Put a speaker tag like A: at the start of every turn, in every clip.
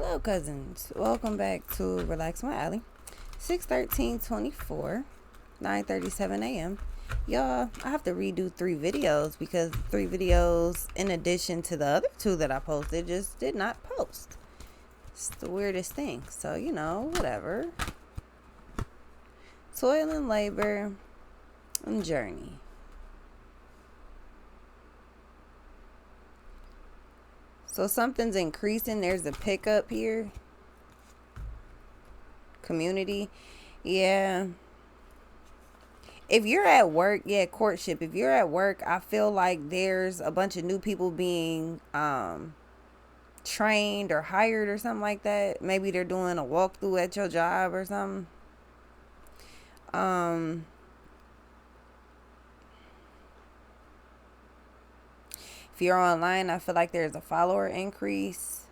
A: Hello, cousins. Welcome back to Relax My Alley. 6/13/24, 9:37 a.m. Y'all, I have to redo 3 videos because 3 videos, in addition to the other 2 that I posted, just did not post. It's the weirdest thing. So, whatever. Toil and labor and journey. So something's increasing. There's a pickup here. Community. Yeah. If you're at work, courtship. If you're at work, I feel like there's a bunch of new people being trained or hired or something like that. Maybe they're doing a walkthrough at your job or something. If you're online, I feel like there's a follower increase.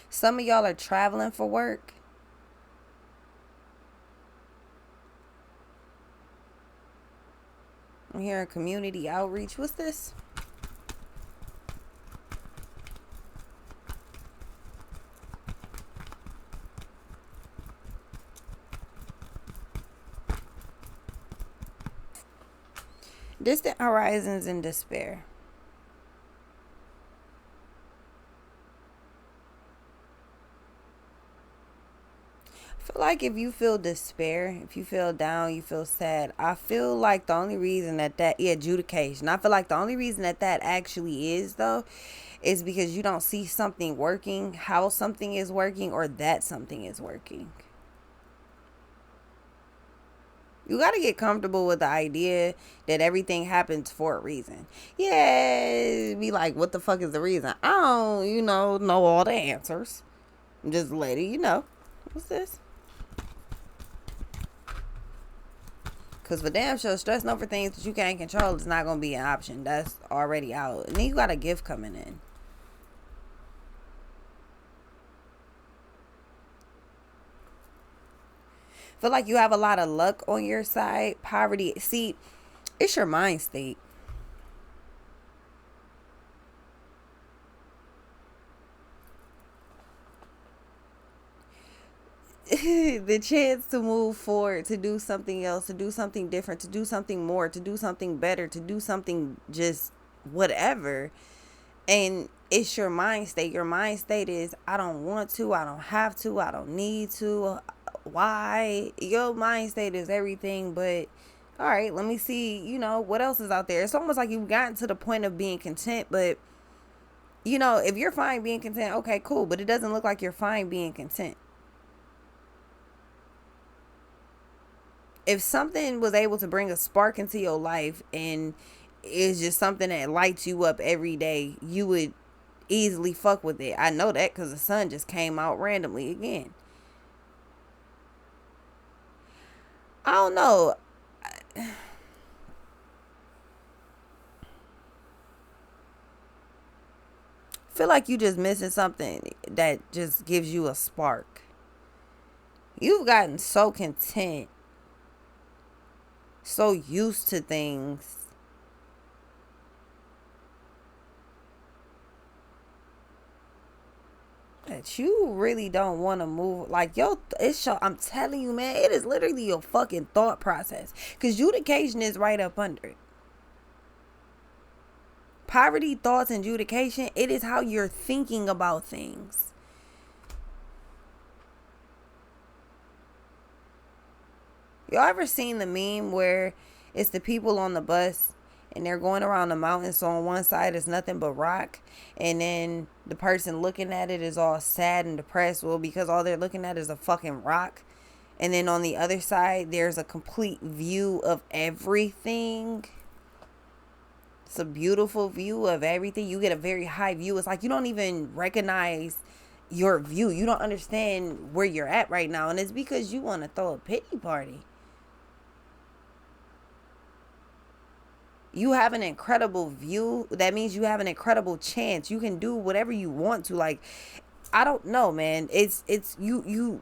A: Some of y'all are traveling for work. I'm hearing community outreach. What's this? Distant horizons and despair. I feel like if you feel despair, if you feel down, you feel sad, I feel like the only reason that adjudication, I feel like the only reason that actually is, though, is because you don't see something working, how something is working, or that something is working. You got to get comfortable with the idea that everything happens for a reason. Yeah, be like, what the fuck is the reason? I don't, know all the answers. I'm just letting you know. What's this? Because for damn sure, stressing over things that you can't control is not going to be an option. That's already out. And then you got a gift coming in. Feel like you have a lot of luck on your side. Poverty. See, it's your mind state. The chance to move forward, to do something else, to do something different, to do something more, to do something better, to do something just whatever. And it's your mind state. Your mind state is, I don't want to, I don't have to, I don't need to. Why? Your mind state is everything, but all right, let me see, what else is out there. It's almost like you've gotten to the point of being content, but if you're fine being content, okay, cool, but it doesn't look like you're fine being content. If something was able to bring a spark into your life and it's just something that lights you up every day, you would easily fuck with it. I know that because the sun just came out randomly again. I don't know. Feel like you just missing something that just gives you a spark. You've gotten so content, so used to things, that you really don't want to move. Like, I'm telling you, man, it is literally your fucking thought process. Because adjudication is right up under it. Poverty, thoughts, and adjudication, it is how you're thinking about things. Y'all ever seen the meme where it's the people on the bus and they're going around the mountain, so on one side is nothing but rock, and then the person looking at it is all sad and depressed, well, because all they're looking at is a fucking rock, and then on the other side there's a complete view of everything. It's a beautiful view of everything. You get a very high view. It's like you don't even recognize your view. You don't understand where you're at right now, and it's because you want to throw a pity party. You have an incredible view. That means you have an incredible chance. You can do whatever you want to. Like, I don't know, man. It's you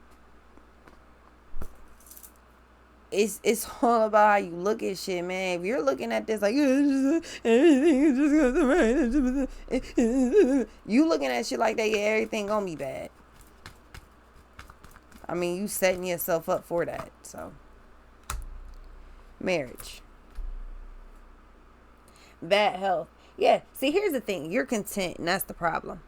A: it's all about how you look at shit, man. If you're looking at this like everything is just gonna you looking at shit like that, yeah, everything gonna be bad. I mean, you setting yourself up for that. So, marriage, bad health. Yeah. See, here's the thing: you're content, and that's the problem.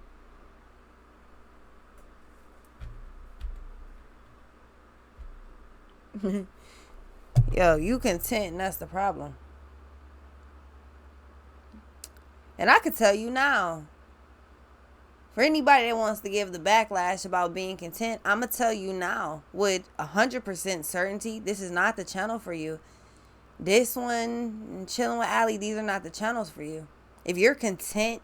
A: Yo, you content, and that's the problem. And I could tell you now, for anybody that wants to give the backlash about being content, I'm going to tell you now with 100% certainty, this is not the channel for you. This one, Chilling with Allie, these are not the channels for you. If you're content,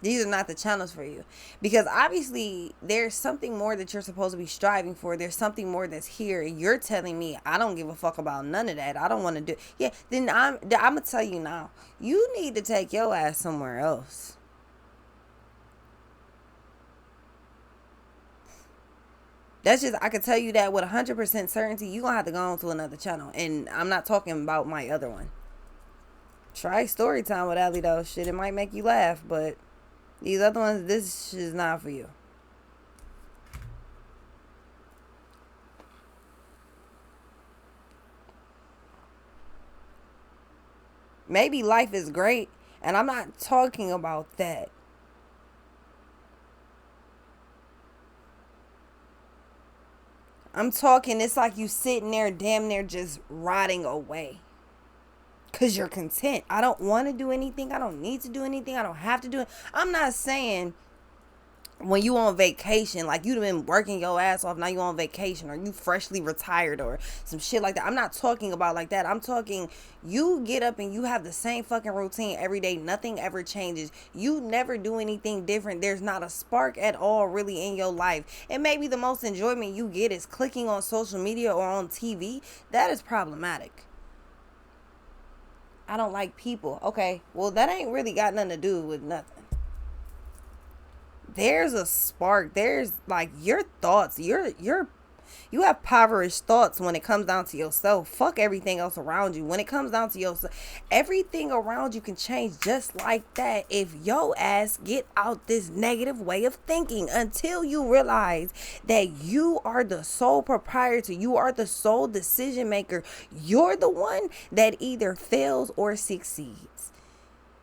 A: these are not the channels for you. Because obviously, there's something more that you're supposed to be striving for. There's something more that's here. And you're telling me, I don't give a fuck about none of that. I don't want to do. Yeah, then I'm going to tell you now. You need to take your ass somewhere else. That's just, I can tell you that with 100% certainty, you're going to have to go on to another channel. And I'm not talking about my other one. Try story time with Allie, though. Shit, it might make you laugh, but these other ones, this is not for you. Maybe life is great, and I'm not talking about that. I'm talking, it's like you sitting there damn near just rotting away. Because you're content. I don't want to do anything. I don't need to do anything. I don't have to do it. I'm not saying when you on vacation, like you've been working your ass off, now you on vacation, or you freshly retired, or some shit like that. I'm not talking about like that. I'm talking you get up and you have the same fucking routine every day. Nothing ever changes. You never do anything different. There's not a spark at all really in your life. And maybe the most enjoyment you get is clicking on social media or on TV. That is problematic. I don't like people. Okay, well, that ain't really got nothing to do with nothing. There's a spark. There's like your thoughts. You have impoverished thoughts when it comes down to yourself. Fuck everything else around you. When it comes down to yourself, everything around you can change just like that if your ass get out this negative way of thinking until you realize that you are the sole proprietor. You are the sole decision maker. You're the one that either fails or succeeds.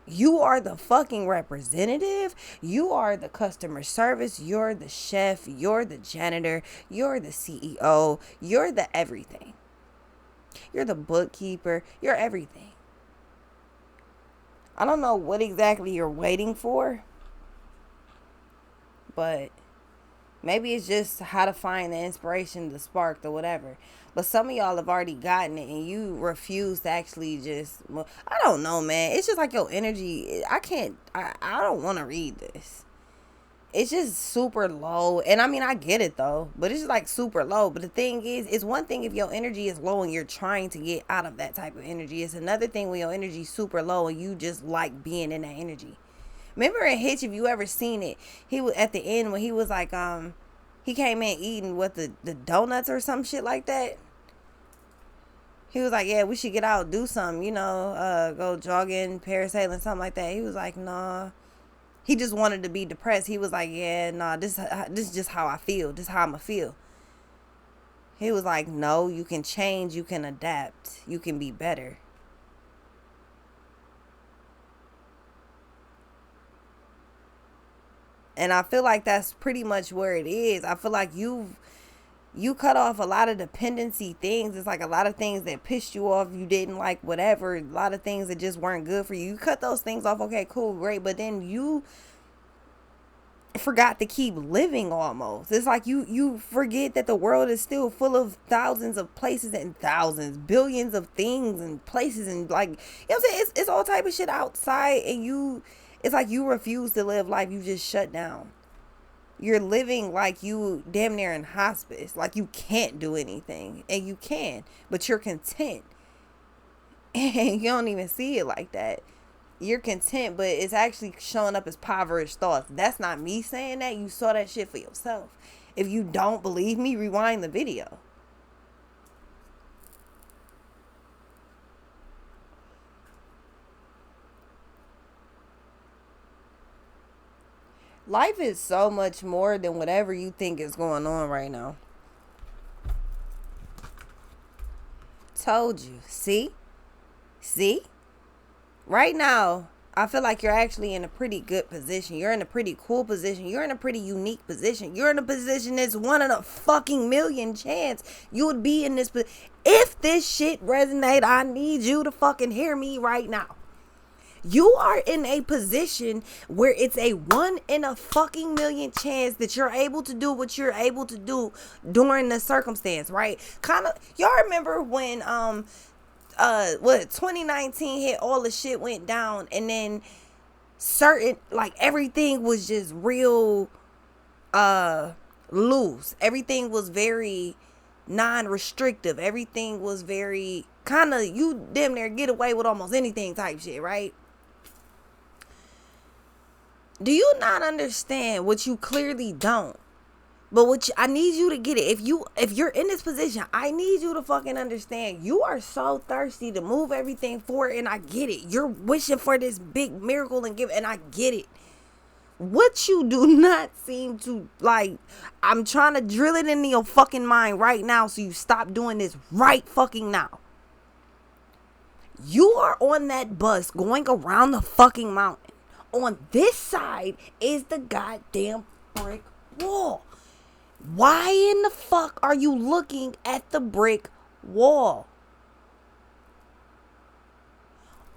A: You are the fucking representative. You are the customer service. You're the chef. You're the janitor. You're the CEO. You're the everything. You're the bookkeeper. You're everything. I don't know what exactly you're waiting for, but maybe it's just how to find the inspiration, the spark, or whatever. But some of y'all have already gotten it and you refuse to actually just, I don't know, man. It's just like your energy. I don't want to read this. It's just super low. And I mean, I get it though, but it's just like super low. But the thing is, it's one thing if your energy is low and you're trying to get out of that type of energy. It's another thing when your energy is super low and you just like being in that energy. Remember in Hitch, if you ever seen it, he was at the end when he was like, he came in eating the donuts or some shit like that. He was like, yeah, we should get out, do something, go jogging, parasailing, something like that. He was like, nah. He just wanted to be depressed. He was like, yeah, nah, this is just how I feel. This is how I'm going to feel. He was like, no, you can change. You can adapt. You can be better. And I feel like that's pretty much where it is. I feel like you cut off a lot of dependency things. It's like a lot of things that pissed you off. You didn't like whatever. A lot of things that just weren't good for you. You cut those things off. Okay, cool, great. But then you forgot to keep living almost. It's like you forget that the world is still full of thousands of places and thousands, billions of things and places and like, you know what I'm saying? It's all type of shit outside and it's like you refuse to live life. You just shut down. You're living like you damn near in hospice. Like you can't do anything. And you can. But you're content. And you don't even see it like that. You're content, but it's actually showing up as impoverished thoughts. That's not me saying that. You saw that shit for yourself. If you don't believe me, rewind the video. Life is so much more than whatever you think is going on right now. Told you. See? See? Right now, I feel like you're actually in a pretty good position. You're in a pretty cool position. You're in a pretty unique position. You're in a position that's one in a fucking million chance you would be in this. If this shit resonate, I need you to fucking hear me right now. You are in a position where it's a one in a fucking million chance that you're able to do what you're able to do during the circumstance, right? Kind of, y'all remember when 2019 hit, all the shit went down, and then certain, like, everything was just real loose. Everything was very non-restrictive. Everything was very kind of, you damn near get away with almost anything type shit, right? Do you not understand what you clearly don't? But I need you to get it. If you're in this position, I need you to fucking understand. You are so thirsty to move everything forward, and I get it. You're wishing for this big miracle and I get it. What you do not seem to like, I'm trying to drill it into your fucking mind right now so you stop doing this right fucking now. You are on that bus going around the fucking mountain. On this side is the goddamn brick wall. Why in the fuck are you looking at the brick wall?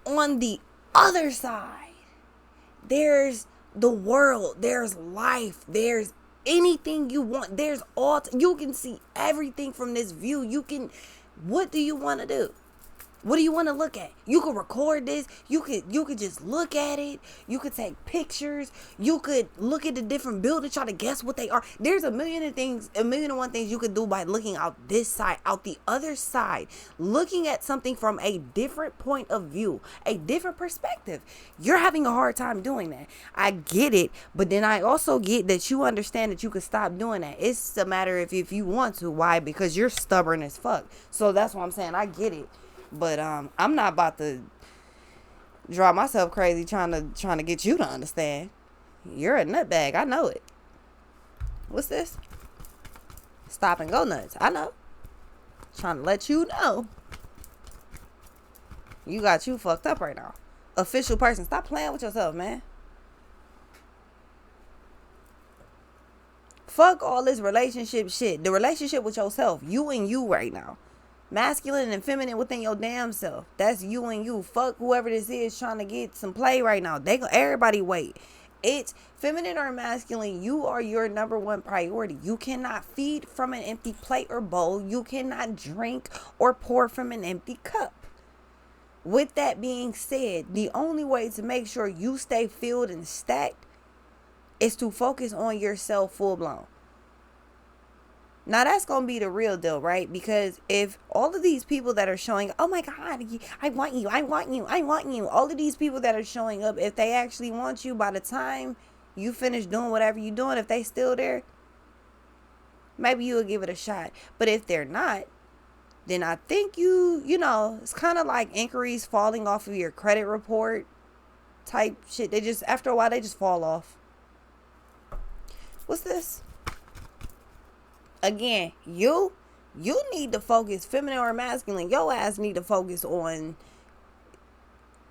A: On the other side, there's the world, there's life, there's anything you want, there's all, you can see everything from this view. What do you want to do? What do you want to look at? You could record this. You could just look at it. You could take pictures. You could look at the different buildings, try to guess what they are. There's a million and one things you could do by looking out this side, out the other side, looking at something from a different point of view, a different perspective. You're having a hard time doing that. I get it, but then I also get that you understand that you could stop doing that. It's a matter of if you want to. Why? Because you're stubborn as fuck. So that's what I'm saying. I get it. But I'm not about to drive myself crazy trying to get you to understand. You're a nutbag. I know it. What's this? Stop and go nuts. I know. Trying to let you know. You got you fucked up right now. Official person. Stop playing with yourself, man. Fuck all this relationship shit. The relationship with yourself. You and you right now. Masculine and feminine within your damn self. That's you and you. Fuck whoever this is trying to get some play right now. Everybody wait. It's feminine or masculine. You are your number one priority. You cannot feed from an empty plate or bowl. You cannot drink or pour from an empty cup. With that being said, the only way to make sure you stay filled and stacked is to focus on yourself full blown. Now, that's going to be the real deal, right? Because if all of these people that are showing, oh my God, I want you, I want you, I want you. All of these people that are showing up, if they actually want you, by the time you finish doing whatever you're doing, if they still there, maybe you'll give it a shot. But if they're not, then I think you know, it's kind of like inquiries falling off of your credit report type shit. They just, after a while, they just fall off. What's this? Again, you need to focus, feminine or masculine. Your ass need to focus on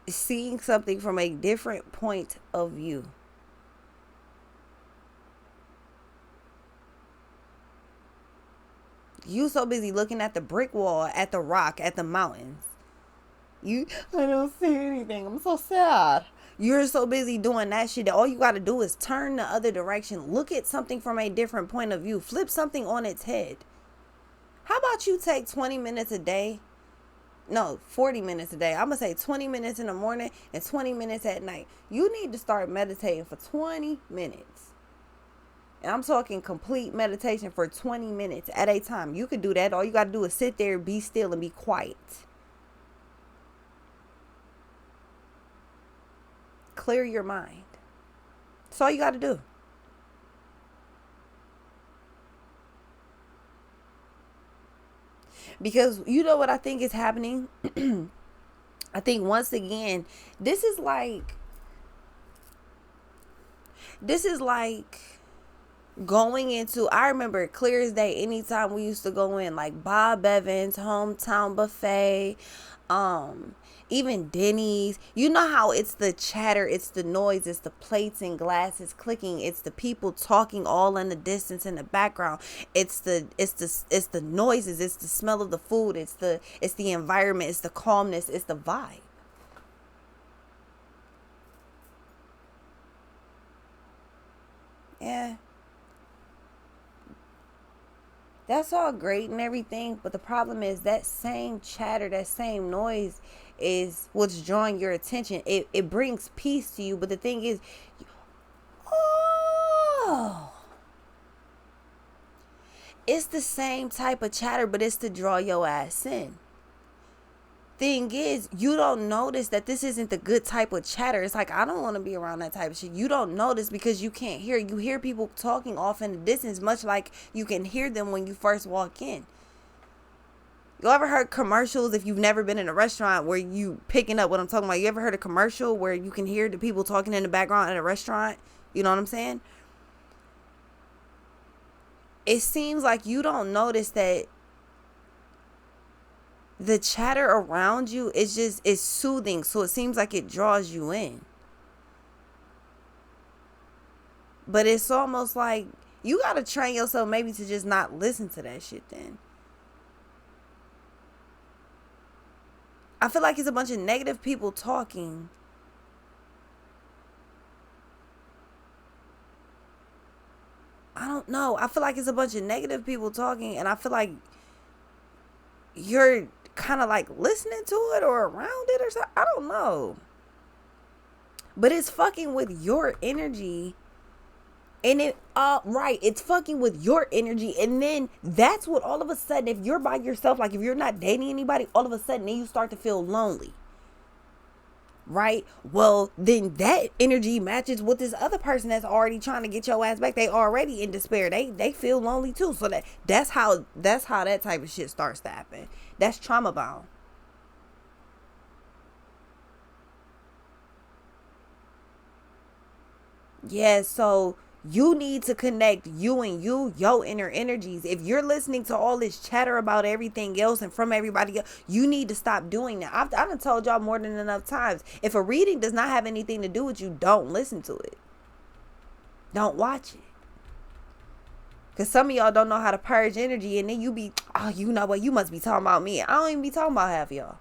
A: seeing something from a different point of view. You so busy looking at the brick wall, at the rock, at the mountains. I don't see anything. I'm so sad. You're so busy doing that shit that all you got to do is turn the other direction. Look at something from a different point of view. Flip something on its head. How about you take 20 minutes a day? No, 40 minutes a day. I'm going to say 20 minutes in the morning and 20 minutes at night. You need to start meditating for 20 minutes. And I'm talking complete meditation for 20 minutes at a time. You could do that. All you got to do is sit there, be still, and be quiet. Clear your mind. That's all you got to do. Because you know what I think is happening? I think once again, this is like, This is like going into, I remember it clear as day, anytime we used to go in, like Bob Evans, Hometown Buffet, even Denny's. You know how it's the chatter, it's the noise, it's the plates and glasses clicking, it's the people talking all in the distance in the background, it's the noises, it's the smell of the food, it's the environment, it's the calmness, it's the vibe. Yeah, that's all great and everything, but the problem is that same chatter, that same noise is what's drawing your attention. It brings peace to you, but the thing is, oh, it's the same type of chatter, but it's to draw your ass in. Thing is, you don't notice that this isn't the good type of chatter. It's like, I don't want to be around that type of shit. You don't notice because you can't hear. You hear people talking off in the distance, much like you can hear them when you first walk in. You ever heard commercials, if you've never been in a restaurant, where you picking up what I'm talking about? You ever heard a commercial where you can hear the people talking in the background at a restaurant? You know what I'm saying? It seems like you don't notice that the chatter around you is soothing, so it seems like it draws you in. But it's almost like you gotta train yourself maybe to just not listen to that shit then. I feel like it's a bunch of negative people talking. I don't know. I feel like it's a bunch of negative people talking, and I feel like you're kind of like listening to it or around it or something. I don't know. But it's fucking with your energy. And it's fucking with your energy. And then that's what all of a sudden, if you're by yourself, like if you're not dating anybody, all of a sudden then you start to feel lonely. Right? Well, then that energy matches with this other person that's already trying to get your ass back. They already in despair. They feel lonely too. So that's how that type of shit starts to happen. That's trauma bound. Yeah, so you need to connect you and your inner energies. If you're listening to all this chatter about everything else and from everybody else, you need to stop doing that. I've done told y'all more than enough times. If a reading does not have anything to do with you, don't listen to it. Don't watch it. Because some of y'all don't know how to purge energy, and then you be, oh, you know what, you must be talking about me. I don't even be talking about half of y'all.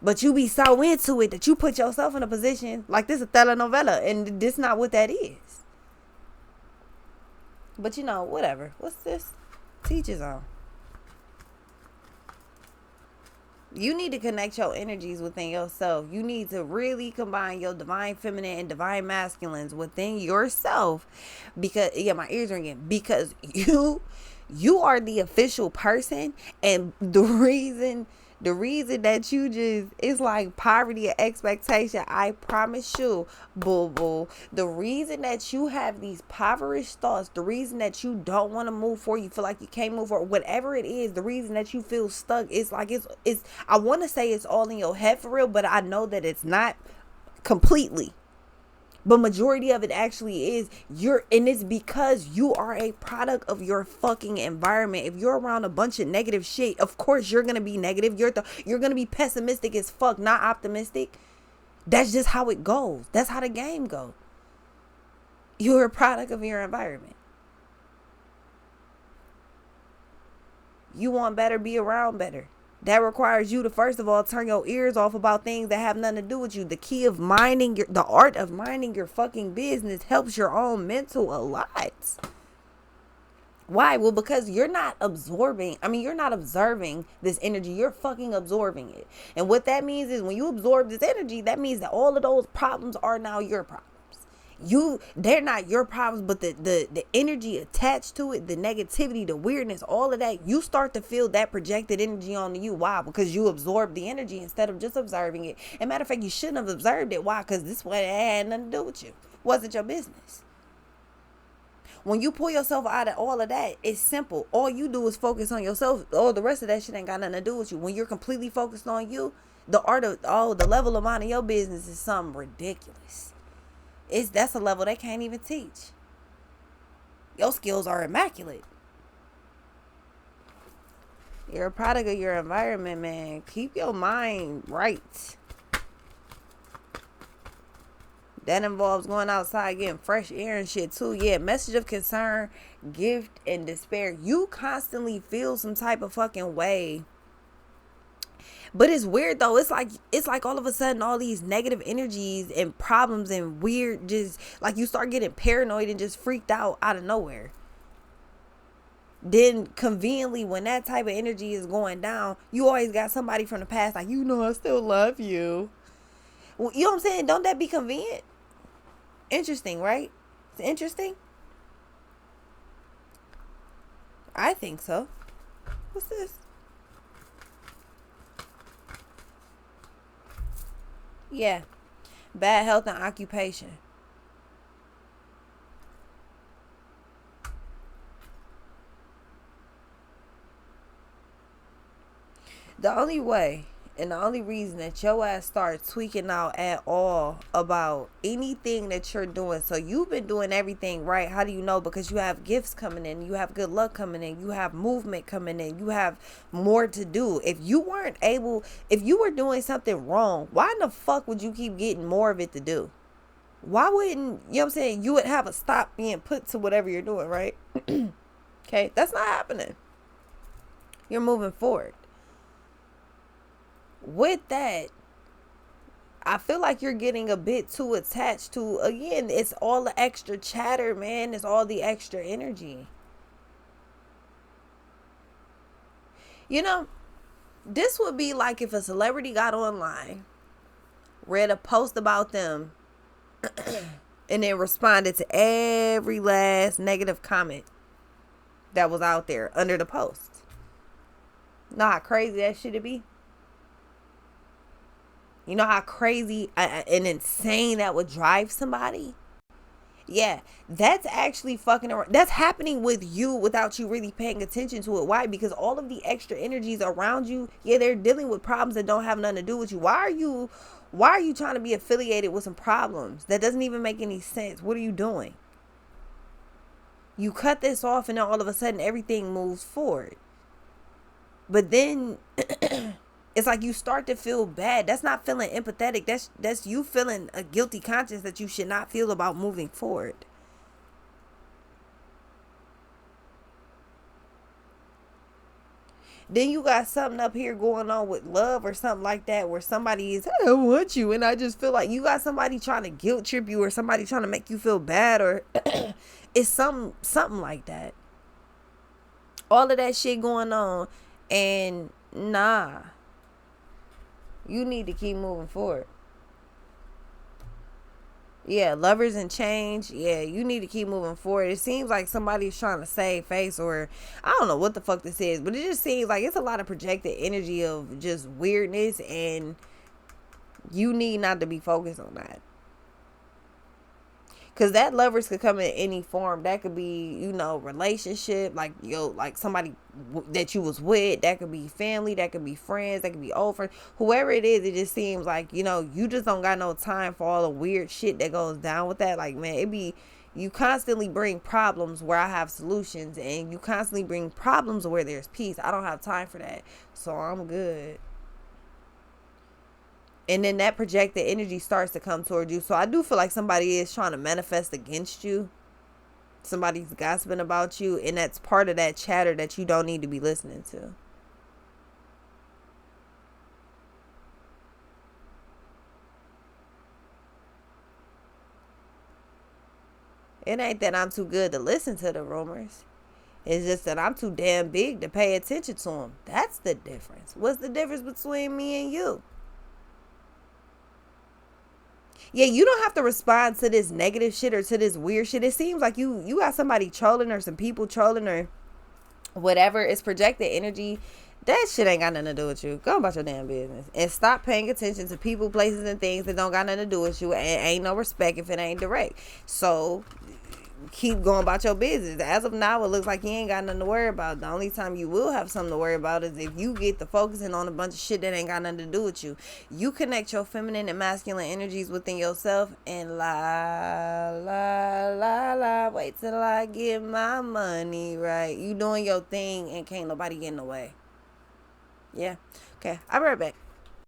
A: But you be so into it that you put yourself in a position like this a telenovela, and this not what that is. But you know, whatever. What's this? Teachers on. You need to connect your energies within yourself. You need to really combine your divine feminine and divine masculines within yourself. Because, yeah, my ears ringing. Because you are the official person, and the reason that you just, it's like poverty and expectation. I promise you, boo boo. The reason that you have these impoverished thoughts, the reason that you don't want to move forward, you feel like you can't move forward, whatever it is, the reason that you feel stuck, it's like it's I want to say it's all in your head for real, but I know that it's not completely. But majority of it actually is and it's because you are a product of your fucking environment. If you're around a bunch of negative shit, of course you're gonna be negative. You're gonna be pessimistic as fuck, not optimistic. That's just how it goes. That's how the game goes. You're a product of your environment. You want better, be around better. That requires you to, first of all, turn your ears off about things that have nothing to do with you. The key of the art of minding your fucking business helps your own mental a lot. Why? Well, because you're not observing this energy. You're fucking absorbing it. And what that means is when you absorb this energy, that means that all of those problems are now your problems. They're not your problems, but the energy attached to it, the negativity, the weirdness, all of that, you start to feel that projected energy on you. Why? Because you absorb the energy instead of just observing it. And matter of fact, you shouldn't have observed it. Why? Because this one had nothing to do with you. It wasn't your business. When you pull yourself out of all of that, it's simple. All you do is focus on yourself. All the rest of that shit ain't got nothing to do with you. When you're completely focused on you, the level of mind of your business is something ridiculous. That's a level they can't even teach. Your skills are immaculate. You're a product of your environment, man. Keep your mind right. That involves going outside, getting fresh air and shit too. Yeah, message of concern, gift, and despair. You constantly feel some type of fucking way. But it's weird though. It's like all of a sudden all these negative energies and problems and weird, just like you start getting paranoid and just freaked out of nowhere. Then conveniently, when that type of energy is going down, you always got somebody from the past like, I still love you. Well, you know what I'm saying? Don't that be convenient? Interesting, right? It's interesting. I think so. What's this? Yeah. Bad health and occupation. The only way and the only reason that your ass starts tweaking out at all about anything that you're doing, so you've been doing everything right. How do you know? Because you have gifts coming in, you have good luck coming in, you have movement coming in, you have more to do. If you were doing something wrong, why in the fuck would you keep getting more of it to do? Why wouldn't, you know what I'm saying, you would have a stop being put to whatever you're doing, right? Okay, that's not happening. You're moving forward. With that, I feel like you're getting a bit too attached to, again, it's all the extra chatter, man. It's all the extra energy. You know, this would be like if a celebrity got online, read a post about them, and then responded to every last negative comment that was out there under the post. Know how crazy that shit'd be? You know how crazy and insane that would drive somebody? Yeah, that's actually fucking around. That's happening with you without you really paying attention to it. Why? Because all of the extra energies around you, yeah, they're dealing with problems that don't have nothing to do with you. Why are you trying to be affiliated with some problems that doesn't even make any sense? What are you doing? You cut this off and then all of a sudden everything moves forward. But then it's like you start to feel bad. That's not feeling empathetic. That's you feeling a guilty conscience that you should not feel about moving forward. Then you got something up here going on with love or something like that, where somebody is, I don't want you, and I just feel like you got somebody trying to guilt trip you, or somebody trying to make you feel bad, or it's something like that. All of that shit going on, and nah. You need to keep moving forward. Yeah, lovers and change. Yeah, you need to keep moving forward. It seems like somebody's trying to save face, or I don't know what the fuck this is, but it just seems like it's a lot of projected energy of just weirdness, and you need not to be focused on that. Because that lovers could come in any form. That could be, relationship, like somebody that you was with. That could be family. That could be friends. That could be old friends. Whoever it is, it just seems like, you just don't got no time for all the weird shit that goes down with that. Like, man, you constantly bring problems where I have solutions, and you constantly bring problems where there's peace. I don't have time for that. So I'm good. And then that projected energy starts to come towards you. So I do feel like somebody is trying to manifest against you. Somebody's gossiping about you. And that's part of that chatter that you don't need to be listening to. It ain't that I'm too good to listen to the rumors. It's just that I'm too damn big to pay attention to them. That's the difference. What's the difference between me and you? Yeah, you don't have to respond to this negative shit or to this weird shit. It seems like you got somebody trolling, or some people trolling, or whatever. It's projected energy. That shit ain't got nothing to do with you. Go about your damn business. And stop paying attention to people, places, and things that don't got nothing to do with you. And ain't no respect if it ain't direct. So keep going about your business. As of now, it looks like you ain't got nothing to worry about. The only time you will have something to worry about is if you get to focusing on a bunch of shit that ain't got nothing to do with you. You connect your feminine and masculine energies within yourself, and wait till I get my money right. You doing your thing and can't nobody get in the way. Yeah. Okay, I'll be right back.